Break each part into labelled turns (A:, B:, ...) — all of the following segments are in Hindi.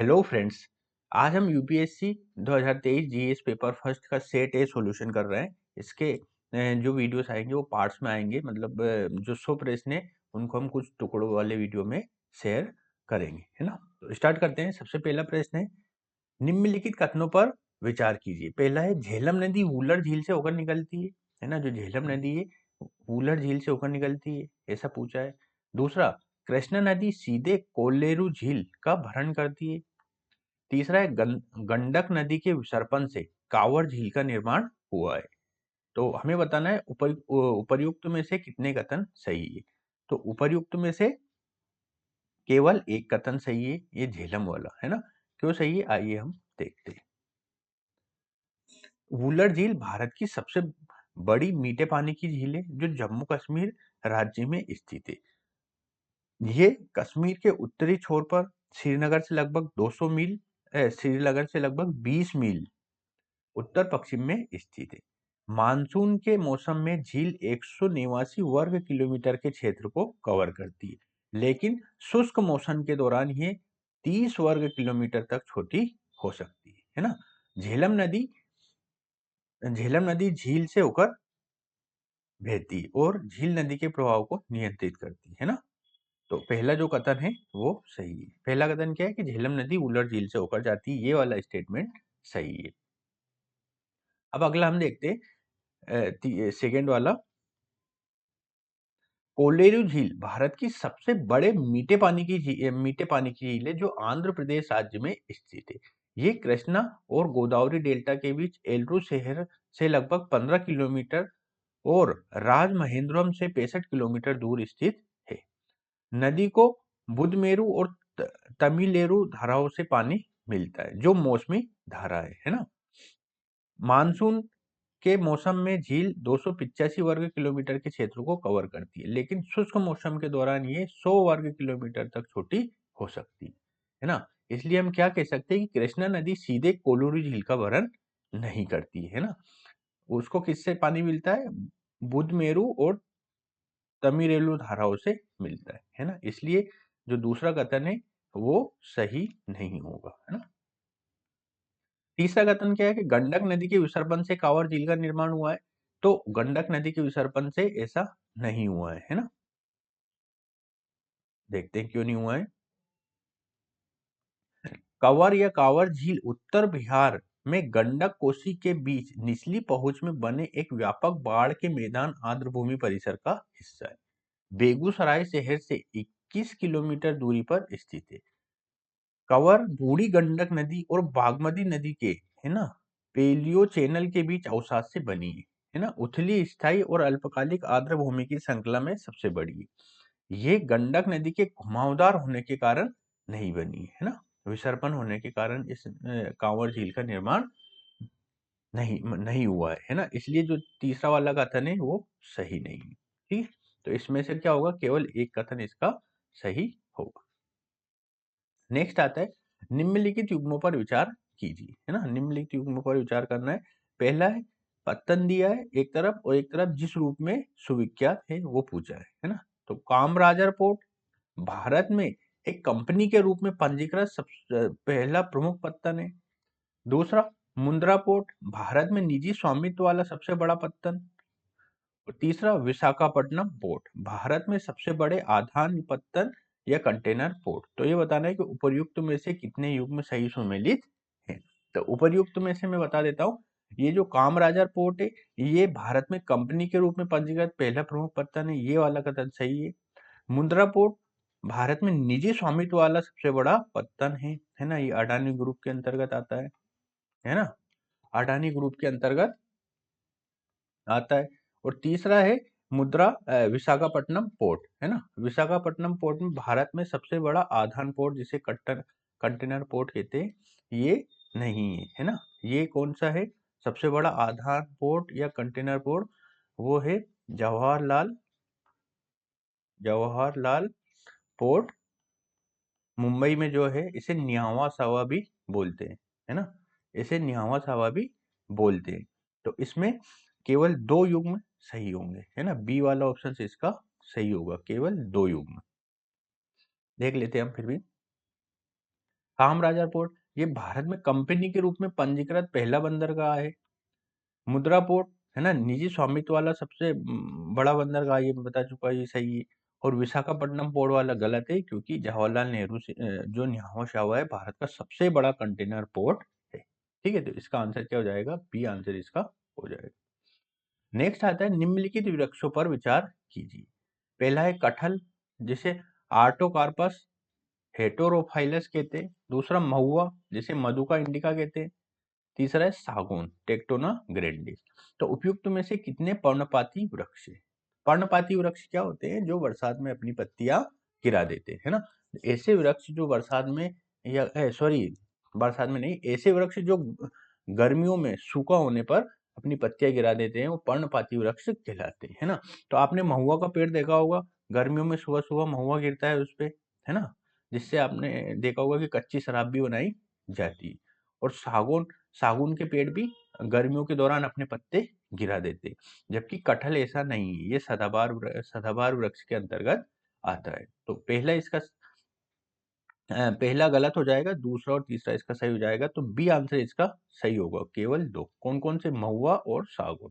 A: Hello friends. आज हम यूपीएससी 2023 जीएस पेपर फर्स्ट का सेट ए सॉल्यूशन कर रहे हैं। इसके जो वीडियोस आएंगे वो पार्ट्स में आएंगे, मतलब जो 100 प्रश्न है उनको हम कुछ टुकड़ों वाले वीडियो में शेयर करेंगे, है ना। तो स्टार्ट करते हैं। सबसे पहला प्रश्न है, निम्नलिखित कथनों पर विचार कीजिए। पहला है, झेलम नदी वुलर झील से होकर निकलती है ना। जो झेलम नदी है वुलर झील से होकर निकलती है, ऐसा पूछा है। दूसरा, कृष्णा नदी सीधे कोल्लेरू झील का भरण करती है। तीसरा है, गंडक नदी के विसर्पण से कांवर झील का निर्माण हुआ है। तो हमें बताना है उपर्युक्त में से कितने कथन सही है। तो उपर्युक्त में से केवल एक कथन सही है, ये झेलम वाला, है ना। क्यों सही है, आइए हम देखते हैं। वुलर झील भारत की सबसे बड़ी मीठे पानी की झील है, जो जम्मू कश्मीर राज्य में स्थित है। ये कश्मीर के उत्तरी छोर पर श्रीनगर से लगभग 200 मील, श्रीनगर से लगभग 20 मील उत्तर पश्चिम में स्थित है। मानसून के मौसम में झील 189 वर्ग किलोमीटर के क्षेत्र को कवर करती है, लेकिन शुष्क मौसम के दौरान ये 30 वर्ग किलोमीटर तक छोटी हो सकती है ना। झेलम नदी झील से होकर बहती है और झील नदी के प्रवाह को नियंत्रित करती है ना। तो पहला जो कथन है वो सही है। पहला कथन क्या है कि झेलम नदी उलर झील से होकर जाती है, ये वाला स्टेटमेंट सही है। अब अगला हम देखते हैं सेकेंड वाला। कोल्लेरू झील भारत की सबसे बड़े मीठे पानी की झील है, जो आंध्र प्रदेश राज्य में स्थित है। ये कृष्णा और गोदावरी डेल्टा के बीच एलरू शहर से लगभग 15 किलोमीटर और राजमहेंद्रम से 65 किलोमीटर दूर स्थित है। नदी को बुधमेरु और तमिलेरु धाराओं से पानी मिलता है, जो मौसमी धारा है ना। मानसून के मौसम में झील 285 वर्ग किलोमीटर के क्षेत्र को कवर करती है, लेकिन शुष्क मौसम के दौरान ये 100 वर्ग किलोमीटर तक छोटी हो सकती है ना। इसलिए हम क्या कह सकते हैं कि कृष्णा नदी सीधे कोल्लूरू झील का वर्णन नहीं करती है ना। उसको किससे पानी मिलता है, बुधमेरु और तमिरेलु धाराओं से मिलता है ना। इसलिए जो दूसरा कथन है वो सही नहीं होगा, है ना। तीसरा कथन क्या है कि गंडक नदी के विसर्पण से कांवर झील का निर्माण हुआ है। तो गंडक नदी के विसर्पण से ऐसा नहीं हुआ है ना। देखते हैं क्यों नहीं हुआ है। कांवर या कांवर झील उत्तर बिहार में गंडक कोसी के बीच निचली पहुंच में बने एक व्यापक बाढ़ के मैदान आर्द्रभूमि परिसर का हिस्सा है। बेगूसराय शहर से 21 किलोमीटर दूरी पर स्थित है। कंवर बूढ़ी गंडक नदी और बागमती नदी के, है ना, पेलियो चैनल के बीच अवसाद से बनी है ना। उथली स्थायी और अल्पकालिक आर्द्र भूमि की श्रृंखला में सबसे बड़ी है। ये गंडक नदी के घुमावदार होने के कारण नहीं बनी है ना। विसर्पण होने के कारण इस कांवर झील का निर्माण नहीं हुआ है ना। इसलिए जो तीसरा वाला कथन है वो सही नहीं है। ठीक है? तो इसमें से क्या होगा, केवल एक कथन इसका सही होगा। नेक्स्ट आता है, निम्नलिखित युग्मों पर विचार कीजिए, है ना। निम्नलिखित युग्मों पर विचार करना है। पहला है, पत्तन दिया है एक तरफ और एक तरफ जिस रूप में सुविख्यात है वो पूछा है ना। तो कामराजार पोर्ट भारत में एक कंपनी के रूप में पंजीकृत पहला प्रमुख पत्तन है। दूसरा, मुंद्रा पोर्ट भारत में निजी स्वामित्व वाला सबसे बड़ा पत्तन। और तीसरा, विशाखापट्टनम पोर्ट भारत में सबसे बड़े आधान पत्तन या कंटेनर पोर्ट। तो ये बताना है कि उपर्युक्त में से कितने युग्म सही सुमेलित हैं। तो उपर्युक्त में से मैं बता देता हूँ, ये जो कामराजार पोर्ट है ये भारत में कंपनी के रूप में पंजीकृत पहला प्रमुख पत्तन है, ये वाला कथन सही है। मुंद्रा पोर्ट भारत में निजी स्वामित्व वाला सबसे बड़ा पत्तन है ना। ये अडानी ग्रुप के अंतर्गत आता है ना। अडानी ग्रुप के अंतर्गत आता है। और तीसरा है विशाखापट्टनम पोर्ट, है ना। विशाखापट्टनम पोर्ट में भारत में सबसे बड़ा आधान पोर्ट, जिसे कंटेनर पोर्ट कहते हैं, ये नहीं है ना। ये कौन सा है सबसे बड़ा आधान पोर्ट या कंटेनर पोर्ट, वो है जवाहरलाल पोर्ट मुंबई में जो है, इसे न्यावा सावा भी बोलते हैं, है ना। इसे न्यावा सावा भी बोलते हैं। तो इसमें केवल दो युग्म सही होंगे, है ना। बी वाला ऑप्शन से इसका सही होगा, केवल दो युग्म। देख लेते हैं हम फिर भी। कामराजार पोर्ट ये भारत में कंपनी के रूप में पंजीकृत पहला बंदरगाह है। मुद्रा पोर्ट है ना, निजी स्वामित्व वाला सबसे बड़ा बंदरगाह, ये मैं बता चुका, ये सही है। और विशाखापट्टनम पोर्ट वाला गलत है, क्योंकि जवाहरलाल नेहरू से जो न्हावा शावा है भारत का सबसे बड़ा कंटेनर पोर्ट है। ठीक है, तो इसका आंसर क्या हो जाएगा? बी आंसर इसका हो जाएगा। नेक्स्ट आता है निम्नलिखित वृक्षों पर विचार कीजिए। पहला है कटहल, जिसे आर्टोकार्पस हेटेरोफाइलस कहते हैं। दूसरा महुआ, जिसे मधुका इंडिका कहते हैं। तीसरा है सागौन, टेक्टोना ग्रैंडिस। तो उपयुक्त में से कितने पर्णपाती वृक्ष है? पर्णपाती वृक्ष क्या होते हैं? जो बरसात में अपनी पत्तियां गिरा देते हैं, है ना। ऐसे वृक्ष जो बरसात में, या सॉरी, बरसात में नहीं, ऐसे वृक्ष जो गर्मियों में सूखा होने पर अपनी पत्तियां गिरा देते हैं, वो पर्णपाती वृक्ष कहलाते हैं, है ना। तो आपने महुआ का पेड़ देखा होगा, गर्मियों में सुबह सुबह महुआ गिरता है उस पे, है ना, जिससे आपने देखा होगा कि कच्ची शराब भी बनाई जाती है। और सागौन, सागौन के पेड़ भी गर्मियों के दौरान अपने पत्ते गिरा देते, जबकि कटहल ऐसा नहीं है, ये सदाबहार वृक्ष के अंतर्गत आता है। तो पहला गलत हो जाएगा, दूसरा और तीसरा इसका सही हो जाएगा। तो बी आंसर इसका सही होगा, केवल दो। कौन कौन से? महुआ और सागौन।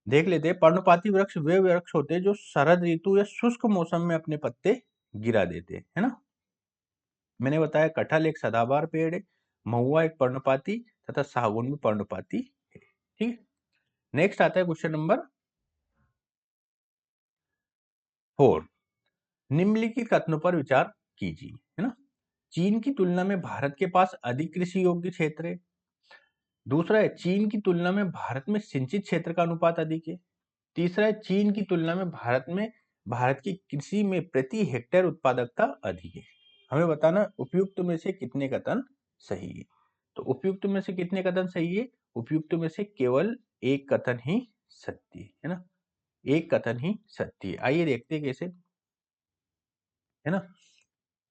A: देख लेते हैं, पर्णपाती वृक्ष वे वृक्ष होते हैं जो शरद ऋतु या शुष्क मौसम में अपने पत्ते गिरा देते हैं, है ना। मैंने बताया कटहल एक सदाबहार पेड़ है, महुआ एक पर्णपाती तथा सागौन भी पर्णपाती है। ठीक है। नेक्स्ट आता है क्वेश्चन नंबर 4। निम्नलिखित कथनों पर विचार कीजिए, है ना। चीन की तुलना में भारत के पास अधिक कृषि योग्य क्षेत्र है। दूसरा है चीन की तुलना में भारत में सिंचित क्षेत्र का अनुपात अधिक है। तीसरा है चीन की तुलना में भारत की कृषि में प्रति हेक्टेयर उत्पादकता अधिक है। हमें बताना उपयुक्त में से कितने कथन सही है। तो उपयुक्त में से कितने कथन सही है? उपयुक्त में से केवल एक कथन ही सत्य है ना। एक कथन ही सत्य है। आइए देखते हैं कैसे, है ना।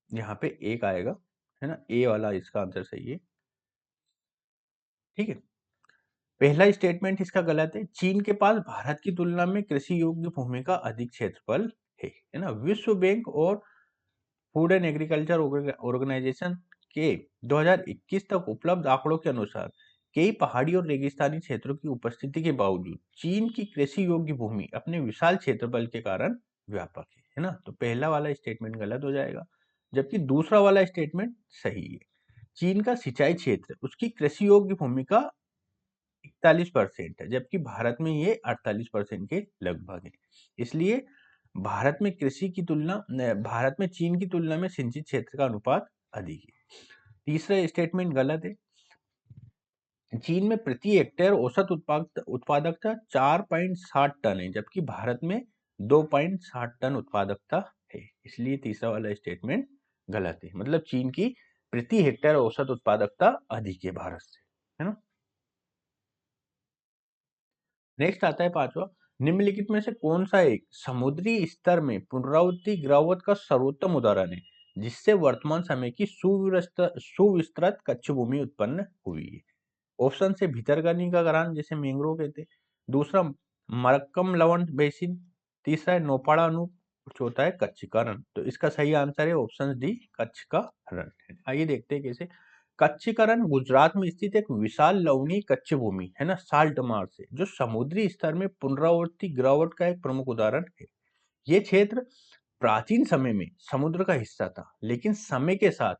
A: यहाँ पे एक आएगा, है ना, ए वाला इसका आंसर सही है। ठीक है। पहला स्टेटमेंट इसका गलत है। चीन के पास भारत की तुलना में कृषि योग्य भूमि का अधिक क्षेत्रफल है ना। विश्व बैंक और फूड एंड एग्रीकल्चर ऑर्गेनाइजेशन के 2021 तक उपलब्ध आंकड़ों के अनुसार कई पहाड़ी और रेगिस्तानी क्षेत्रों की उपस्थिति के बावजूद चीन की कृषि योग्य भूमि अपने विशाल क्षेत्रफल के कारण व्यापक है ना। तो पहला वाला स्टेटमेंट गलत हो जाएगा, जबकि दूसरा वाला स्टेटमेंट सही है। चीन का सिंचाई क्षेत्र उसकी कृषि योग्य भूमि का 41% है, जबकि भारत में ये 48% के लगभग है। इसलिए भारत में चीन की तुलना में सिंचित क्षेत्र का अनुपात अधिक है। तीसरा स्टेटमेंट गलत है। चीन में प्रति हेक्टेयर औसत उत्पादकता 4.60 टन है, जबकि भारत में 2.60 टन उत्पादकता है। इसलिए तीसरा वाला स्टेटमेंट गलत है। मतलब चीन की प्रति हेक्टेयर औसत उत्पादकता अधिक है भारत से, है ना। नेक्स्ट आता है 5वां। निम्नलिखित में से कौन सा एक समुद्री स्तर में पुनरावृत्ति गिरावट का सर्वोत्तम उदाहरण है, जिससे वर्तमान समय की सुविस्तृत कच्छ भूमि उत्पन्न हुई है? ऑप्शन से भितरकनिका का गरान, जिसे मैंग्रोव कहते हैं। दूसरा मरक्कम लवण बेसिन। तीसरा है नौपाड़ा अनूप। चौथा है कच्छ का रण। तो इसका सही आंसर है ऑप्शन डी, कच्छ का रण। आइए देखते हैं कैसे। कच्छ का रण गुजरात में स्थित एक विशाल लवणीय कच्छ भूमि है ना, साल्ट मार्श है, जो समुद्री स्तर में पुनरावृत्ति गिरावट का एक प्रमुख उदाहरण है। ये क्षेत्र प्राचीन समय में समुद्र का हिस्सा था, लेकिन समय के साथ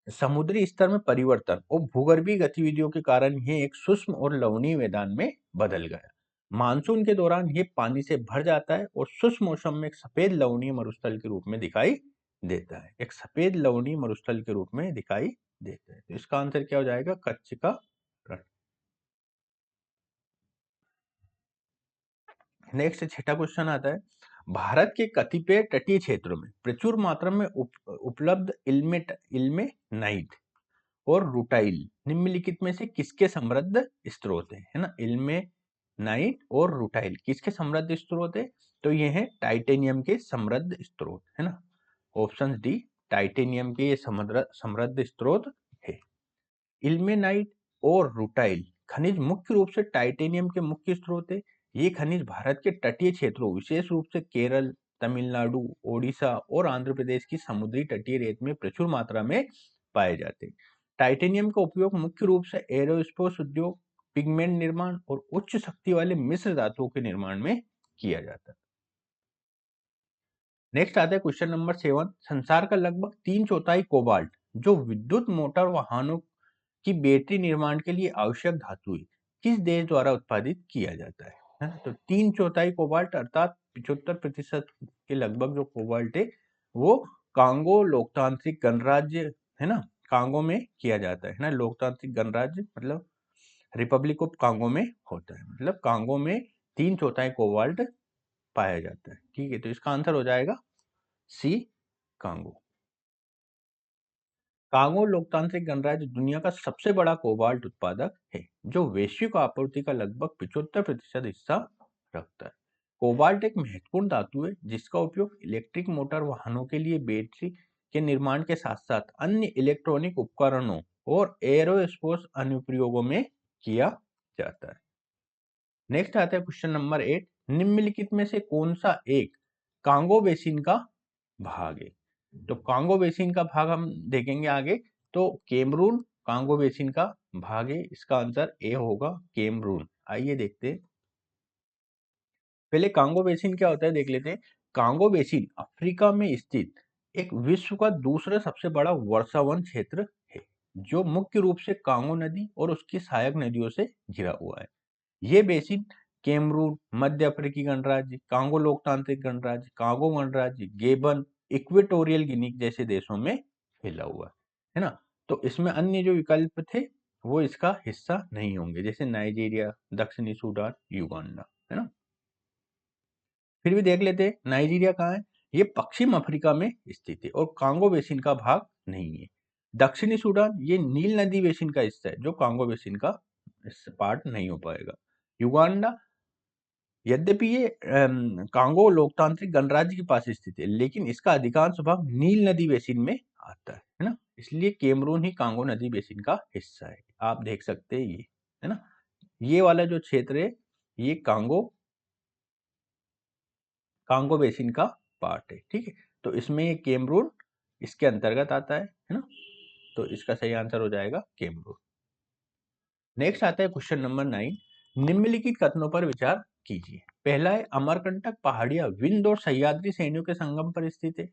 A: समुद्री स्तर में परिवर्तन और भूगर्भीय गतिविधियों के कारण यह एक सूक्ष्म और लवणीय मैदान में बदल गया। मानसून के दौरान यह पानी से भर जाता है और शुष्क मौसम में एक सफेद लवणीय मरुस्थल के रूप में दिखाई देता है। एक सफेद लवणीय मरुस्थल के रूप में दिखाई देता है। तो इसका आंसर क्या हो जाएगा? कच्छ का रण। नेक्स्ट छठा क्वेश्चन आता है, भारत के कतिपय तटीय क्षेत्रों में प्रचुर मात्रा में उपलब्ध इल्मेनाइट और रूटाइल निम्नलिखित में से किसके समृद्ध स्रोत है ना। इल्मेनाइट और रूटाइल किसके समृद्ध स्रोत है? तो ये है टाइटेनियम के समृद्ध स्रोत, है ना। ऑप्शन डी, टाइटेनियम के ये समृद्ध स्रोत है। इल्मेनाइट और रूटाइल खनिज मुख्य रूप से टाइटेनियम के मुख्य स्रोत है। ये खनिज भारत के तटीय क्षेत्रों, विशेष रूप से केरल, तमिलनाडु, ओडिशा और आंध्र प्रदेश की समुद्री तटीय रेत में प्रचुर मात्रा में पाए जाते हैं। टाइटेनियम का उपयोग मुख्य रूप से एरोस्पेस उद्योग, पिगमेंट निर्माण और उच्च शक्ति वाले मिश्र धातुओं के निर्माण में किया जाता है। नेक्स्ट आता है क्वेश्चन नंबर 7। संसार का लगभग 3/4 कोबाल्ट जो विद्युत मोटर वाहनों की बैटरी निर्माण के लिए आवश्यक धातु है, किस देश द्वारा उत्पादित किया जाता है? तो 3/4 कोबाल्ट अर्थात 75% के लगभग जो कोबाल्ट है वो कांगो लोकतांत्रिक गणराज्य है ना, कांगो में किया जाता है ना। लोकतांत्रिक गणराज्य मतलब रिपब्लिक ऑफ कांगो में होता है, मतलब कांगो में 3/4 कोबाल्ट पाया जाता है। ठीक है, तो इसका आंसर हो जाएगा सी, कांगो। कांगो लोकतांत्रिक गणराज्य दुनिया का सबसे बड़ा कोबाल्ट उत्पादक है, जो वैश्विक आपूर्ति का लगभग 75% हिस्सा रखता है। कोबाल्ट एक महत्वपूर्ण धातु है जिसका उपयोग इलेक्ट्रिक मोटर वाहनों के लिए बैटरी के निर्माण के साथ साथ अन्य इलेक्ट्रॉनिक उपकरणों और एरोस्पेस अनुप्रयोगों में किया जाता है। नेक्स्ट आता है क्वेश्चन नंबर 8। निम्नलिखित में से कौन सा एक कांगो बेसिन का भाग है? तो कांगो बेसिन का भाग हम देखेंगे आगे। तो कैमरून कांगो बेसिन का भाग है, इसका आंसर ए होगा, कैमरून। आइए देखते हैं पहले कांगो बेसिन क्या होता है, देख लेते हैं। कांगो बेसिन अफ्रीका में स्थित एक विश्व का दूसरा सबसे बड़ा वर्षावन क्षेत्र है, जो मुख्य रूप से कांगो नदी और उसकी सहायक नदियों से घिरा हुआ है। ये बेसिन कैमरून, मध्य अफ्रीकी गणराज्य, कांगो लोकतांत्रिक गणराज्य, कांगो गणराज्य, गेबन, इक्वेटोरियल गिनी जैसे देशों में फैला हुआ है ना। तो इसमें अन्य जो विकल्प थे वो इसका हिस्सा नहीं होंगे, जैसे नाइजीरिया, दक्षिणी सूडान, युगांडा, है ना। फिर भी देख लेते हैं नाइजीरिया कहाँ है। ये पश्चिम अफ्रीका में स्थित है और कांगो बेसिन का भाग नहीं है। दक्षिणी सूडान ये नील नदी बेसिन का हिस्सा है, जो कांगो बेसिन का पार्ट नहीं हो पाएगा। युगांडा यद्यपि ये कांगो लोकतांत्रिक गणराज्य के पास स्थित है, लेकिन इसका अधिकांश भाग नील नदी बेसिन में आता है ना। इसलिए कैमरून ही कांगो नदी बेसिन का हिस्सा है। आप देख सकते हैं ये, है ना। ये वाला जो क्षेत्र है ये कांगो कांगो बेसिन का पार्ट है। ठीक है, तो इसमें ये कैमरून इसके अंतर्गत आता है ना। तो इसका सही आंसर हो जाएगा कैमरून। नेक्स्ट आता है क्वेश्चन नंबर 9। निम्नलिखित कथनों पर विचार कीजिए। पहला है अमरकंटक पहाड़ियां विंध्य और सह्याद्री श्रेणियों के संगम पर स्थित है।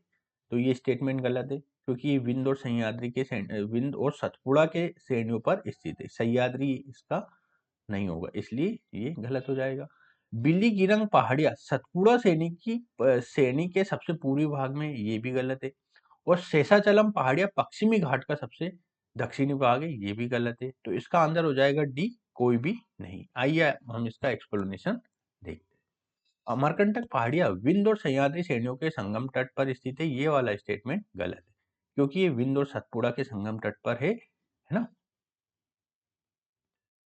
A: तो ये स्टेटमेंट गलत है, क्योंकि ये विंध्य और सह्याद्री के विंध्य और सतपुड़ा के श्रेणियों पर स्थित है। सह्याद्री इसका नहीं होगा, इसलिए ये गलत हो जाएगा। बिलीगिरंग पहाड़ियां सतपुड़ा श्रेणी के सबसे पूर्वी भाग में, ये भी गलत है। और शेषाचलम पहाड़ियां पश्चिमी घाट का सबसे दक्षिणी भाग है, ये भी गलत है। तो इसका आंसर हो जाएगा डी, कोई भी नहीं। आइए हम इसका एक्सप्लेनेशन देखते हैं। अमरकंटक पहाड़ियां विंध्य और सह्याद्री श्रेणियों के संगम तट पर स्थित है, ये वाला स्टेटमेंट गलत है, क्योंकि ये विंध्य और सतपुड़ा के संगम तट पर है ना।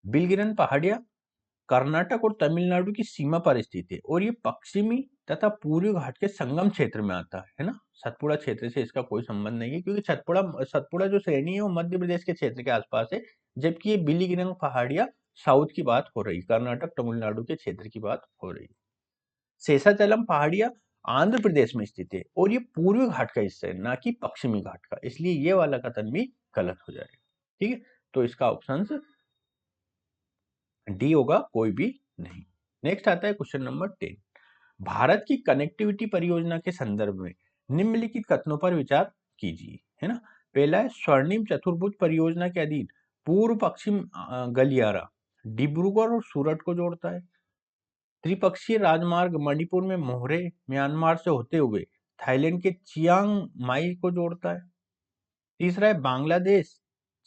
A: बिलगिरन पहाड़ियां कर्नाटक और तमिलनाडु की सीमा पर स्थित है और ये पश्चिमी तथा पूर्वी घाट के संगम क्षेत्र में आता है ना। सतपुड़ा क्षेत्र से इसका कोई संबंध नहीं है, क्योंकि सतपुड़ा जो श्रेणी है वो मध्य प्रदेश के क्षेत्र के आसपास है, जबकि ये बिलीगिरंग पहाड़ियां साउथ की बात हो रही, कर्नाटक तमिलनाडु के क्षेत्र की बात हो रही। शेषाचलम पहाड़ियां आंध्र प्रदेश में स्थित है और ये पूर्वी घाट का हिस्सा है, ना कि पश्चिमी घाट का, इसलिए ये वाला कथन भी गलत हो जाएगा। ठीक है, तो इसका ऑप्शन डी होगा, कोई भी नहीं। नेक्स्ट आता है क्वेश्चन नंबर 10। भारत की कनेक्टिविटी परियोजना के संदर्भ में निम्नलिखित कथनों पर विचार कीजिए, है ना। पहला है स्वर्णिम चतुर्भुज परियोजना के अधीन पूर्व पश्चिम गलियारा डिब्रूगढ़ और सूरत को जोड़ता है। त्रिपक्षीय राजमार्ग मणिपुर में मोहरे म्यांमार से होते हुए थाईलैंड के चियांग माई को जोड़ता है। तीसरा है बांग्लादेश,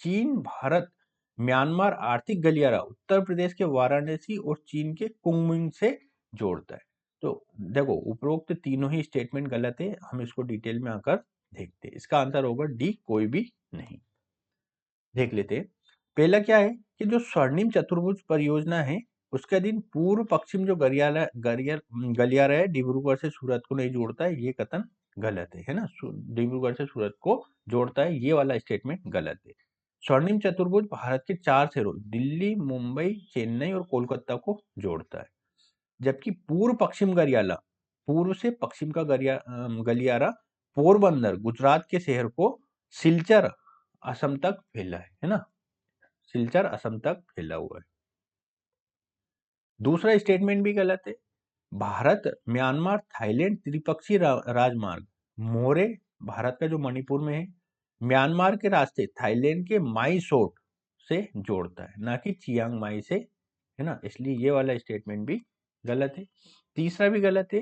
A: चीन, भारत, म्यांमार आर्थिक गलियारा उत्तर प्रदेश के वाराणसी और चीन के कुंगमिंग से जोड़ता है। तो देखो उपरोक्त तीनों ही स्टेटमेंट गलत है, हम इसको डिटेल में आकर देखते हैं। इसका आंसर होगा डी, कोई भी नहीं। देख लेते हैं। पहला क्या है कि जो स्वर्णिम चतुर्भुज परियोजना है उसके अधीन पूर्व पश्चिम जो गलियारा है डिब्रूगढ़ से सूरत को नहीं जोड़ता है, ये कथन गलत है ना। डिब्रूगढ़ से सूरत को जोड़ता है, ये वाला स्टेटमेंट गलत है। स्वर्णिम चतुर्भुज भारत के 4 शहरों दिल्ली, मुंबई, चेन्नई और कोलकाता को जोड़ता है, जबकि पूर्व पश्चिम गलियारा पूर्व से पश्चिम का गलियारा पोरबंदर गुजरात के शहर को सिलचर असम तक फैला है ना, सिलचर असम तक फैला हुआ है। दूसरा स्टेटमेंट भी गलत है। भारत म्यांमार थाईलैंड त्रिपक्षीय राजमार्ग मोरे भारत का जो मणिपुर में है, म्यांमार के रास्ते थाईलैंड के माई सोट से जोड़ता है, ना कि चियांग माई से, है ना, इसलिए ये वाला स्टेटमेंट भी गलत है। तीसरा भी गलत है,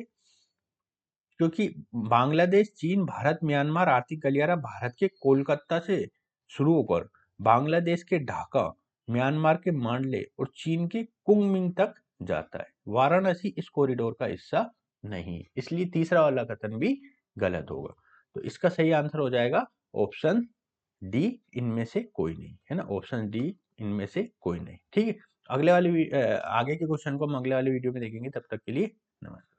A: क्योंकि बांग्लादेश चीन भारत म्यांमार आर्थिक गलियारा भारत के कोलकाता से शुरू होकर बांग्लादेश के ढाका, म्यांमार के मांडले और चीन के कुंगमिंग तक जाता है। वाराणसी इस कॉरिडोर का हिस्सा नहीं है, इसलिए तीसरा वाला कथन भी गलत होगा। तो इसका सही आंसर हो जाएगा ऑप्शन डी, इनमें से कोई नहीं, है ना, ऑप्शन डी इनमें से कोई नहीं। ठीक है, आगे के क्वेश्चन को हम अगले वाले वीडियो में देखेंगे, तब तक के लिए नमस्कार।